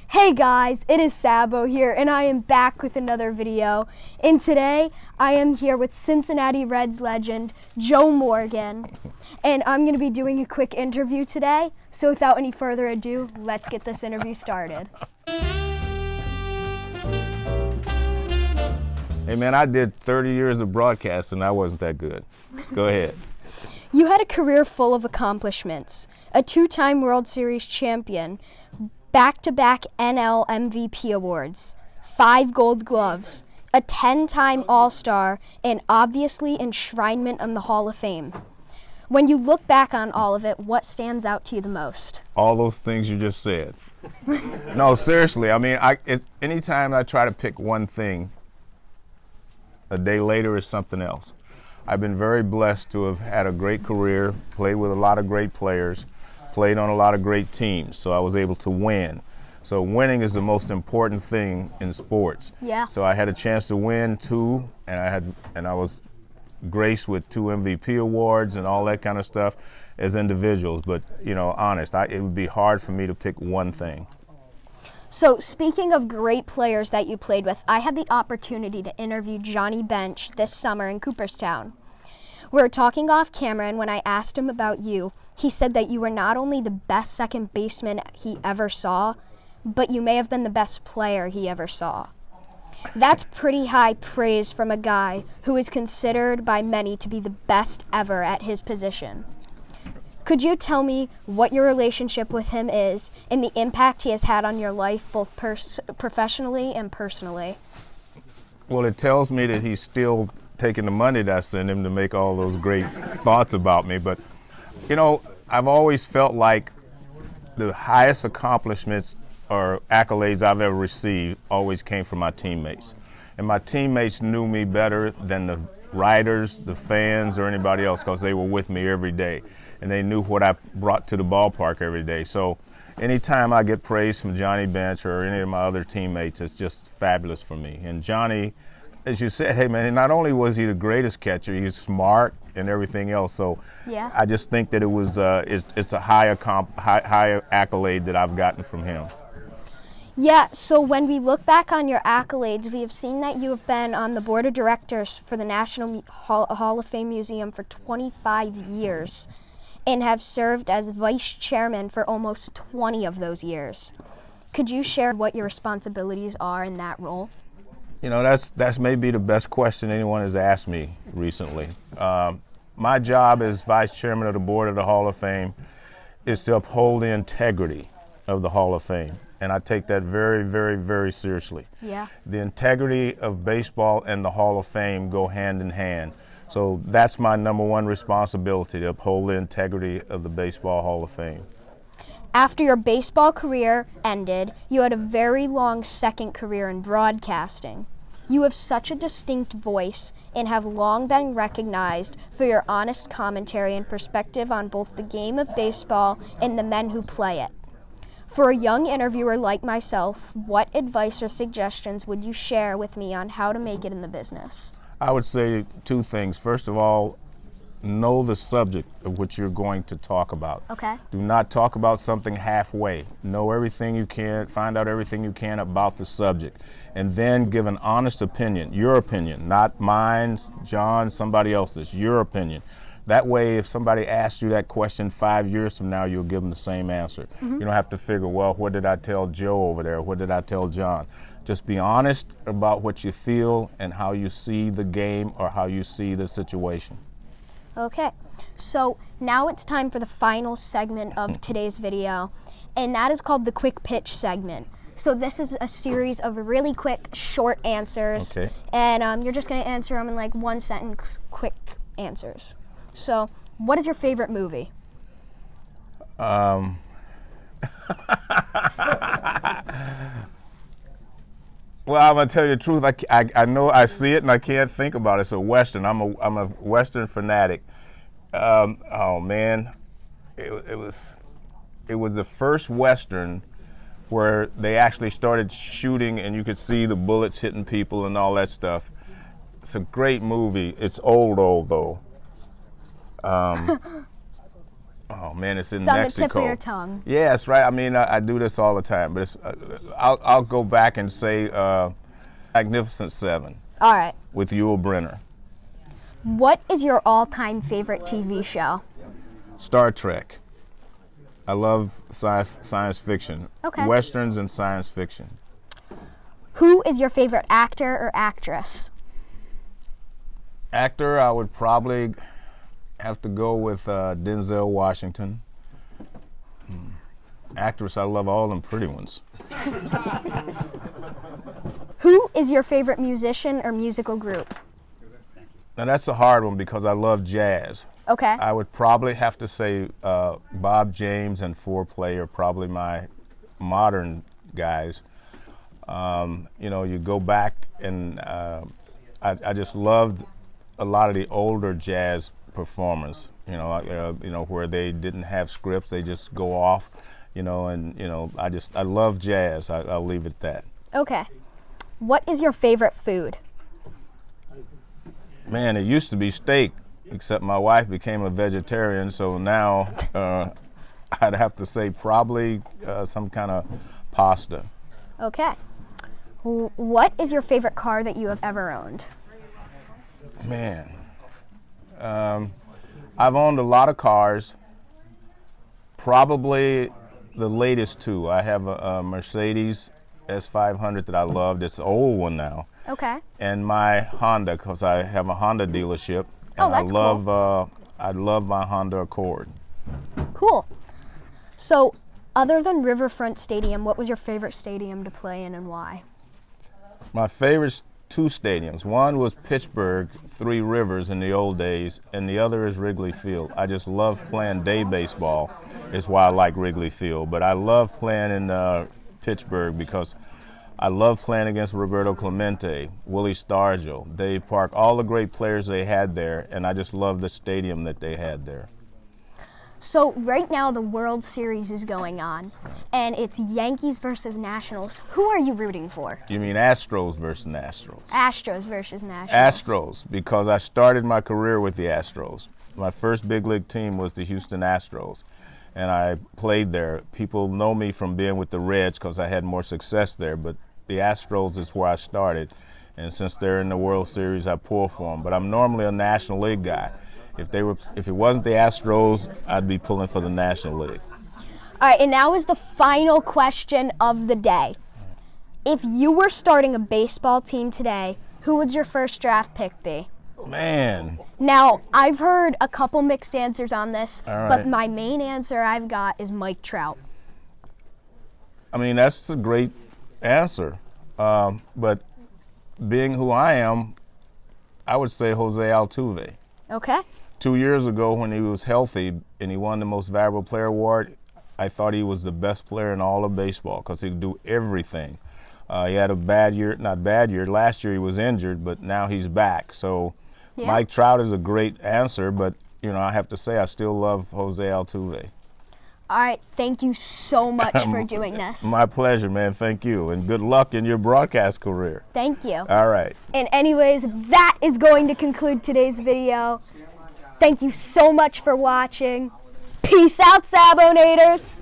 Hey guys, it is Sabo here, and I am back with another video. And today, I am here with Cincinnati Reds legend, Joe Morgan. And I'm going to be doing a quick interview today. So without any further ado, let's get this interview started. Hey man, I did 30 years of broadcasting. I wasn't that good. Go ahead. You had a career full of accomplishments. A two-time World Series champion, back-to-back NL MVP awards, 5 Gold Gloves, a 10-time All-Star, and obviously enshrinement in the Hall of Fame. When you look back on all of it, what stands out to you the most? All those things you just said. No, seriously. I mean, anytime I try to pick one thing, a day later is something else. I've been very blessed to have had a great career, played with a lot of great players, played on a lot of great teams, so I was able to win. So winning is the most important thing in sports. Yeah. So I had a chance to win 2, and I was graced with 2 MVP awards and all that kind of stuff as individuals. But honest, it would be hard for me to pick one thing. So speaking of great players that you played with, I had the opportunity to interview Johnny Bench this summer in Cooperstown. We were talking off camera, and when I asked him about you, he said that you were not only the best second baseman he ever saw, but you may have been the best player he ever saw. That's pretty high praise from a guy who is considered by many to be the best ever at his position. Could you tell me what your relationship with him is and the impact he has had on your life, both professionally and personally? Well, it tells me that he's still taking the money that I send him to make all those great thoughts about me. But, I've always felt like the highest accomplishments or accolades I've ever received always came from my teammates. And my teammates knew me better than the writers, the fans, or anybody else because they were with me every day. And they knew what I brought to the ballpark every day. So anytime I get praise from Johnny Bench or any of my other teammates, it's just fabulous for me. And Johnny, as you said, hey man, not only was he the greatest catcher, he's smart and everything else. So yeah. I just think that it was it's a higher accolade that I've gotten from him. Yeah, so when we look back on your accolades, we have seen that you have been on the board of directors for the National Hall of Fame Museum for 25 years and have served as vice chairman for almost 20 of those years. Could you share what your responsibilities are in that role? That's maybe the best question anyone has asked me recently. My job as vice chairman of the board of the Hall of Fame is to uphold the integrity of the Hall of Fame. And I take that very, very, very seriously. Yeah. The integrity of baseball and the Hall of Fame go hand in hand. So that's my number one responsibility, to uphold the integrity of the Baseball Hall of Fame. After your baseball career ended, you had a very long second career in broadcasting. You have such a distinct voice and have long been recognized for your honest commentary and perspective on both the game of baseball and the men who play it. For a young interviewer like myself, what advice or suggestions would you share with me on how to make it in the business? I would say 2 things. First of all, know the subject of what you're going to talk about. Okay. Do not talk about something halfway. Know everything you can, find out everything you can about the subject, and then give an honest opinion, your opinion, not mine, John, somebody else's, your opinion. That way, if somebody asks you that question 5 years from now, you'll give them the same answer. Mm-hmm. You don't have to figure, well, what did I tell Joe over there? What did I tell John? Just be honest about what you feel and how you see the game or how you see the situation. Okay, so now it's time for the final segment of today's video, and that is called the Quick Pitch segment. So this is a series of really quick, short answers, okay. And you're just going to answer them in like 1-sentence quick answers. So, what is your favorite movie? Well, I'm gonna tell you the truth. I know I see it and I can't think about it. It's a Western. I'm a Western fanatic. Oh man, it was the first Western where they actually started shooting and you could see the bullets hitting people and all that stuff. It's a great movie. It's old though. Oh man, it's in It's on Mexico. the tip of your tongue. Yeah, that's right. I mean, I do this all the time, but it's, I'll go back and say Magnificent Seven All right. with Yul Brynner. What is your all-time favorite TV show? Star Trek. I love science fiction. Okay. Westerns and science fiction. Who is your favorite actor or actress? Actor, I would probably have to go with Denzel Washington. Actress, I love all them pretty ones. Who is your favorite musician or musical group? Now that's a hard one because I love jazz. Okay. I would probably have to say Bob James and 4Play are probably my modern guys. You know, you go back and I just loved a lot of the older jazz performers. You know, where they didn't have scripts, they just go off. You know, and you know, I love jazz. I'll leave it at that. Okay. What is your favorite food? Man, it used to be steak, except my wife became a vegetarian, so now I'd have to say probably some kind of pasta. Okay. What is your favorite car that you have ever owned? Man, I've owned a lot of cars. Probably the latest two. I have a Mercedes S500 that I loved. It's an old one now. Okay. And my Honda, because I have a Honda dealership. Oh, And that's cool. I love my Honda Accord. Cool. So, other than Riverfront Stadium, what was your favorite stadium to play in and why? My favorite two stadiums. One was Pittsburgh, Three Rivers in the old days, and the other is Wrigley Field. I just love playing day baseball, is why I like Wrigley Field. But I love playing in Pittsburgh because I love playing against Roberto Clemente, Willie Stargell, Dave Park, all the great players they had there, and I just love the stadium that they had there. So, right now the World Series is going on, and it's Yankees versus Nationals. Who are you rooting for? You mean Astros versus Nationals? Astros versus Nationals. Astros, because I started my career with the Astros. My first big league team was the Houston Astros, and I played there. People know me from being with the Reds because I had more success there, but the Astros is where I started, and since they're in the World Series, I pull for them. But I'm normally a National League guy. If it wasn't the Astros, I'd be pulling for the National League. All right, and now is the final question of the day. If you were starting a baseball team today, who would your first draft pick be? Man. Now, I've heard a couple mixed answers on this, All right. but my main answer I've got is Mike Trout. I mean, that's a great answer. But being who I am, I would say Jose Altuve. Okay. 2 years ago when he was healthy and he won the Most Valuable Player Award, I thought he was the best player in all of baseball because he could do everything. He had a bad year. Last year he was injured, but now he's back. So Yeah. Mike Trout is a great answer, but you know, I have to say I still love Jose Altuve. All right, thank you so much for doing this. My pleasure, man. Thank you. And good luck in your broadcast career. Thank you. All right. And anyways, that is going to conclude today's video. Thank you so much for watching. Peace out, Sabo-nators.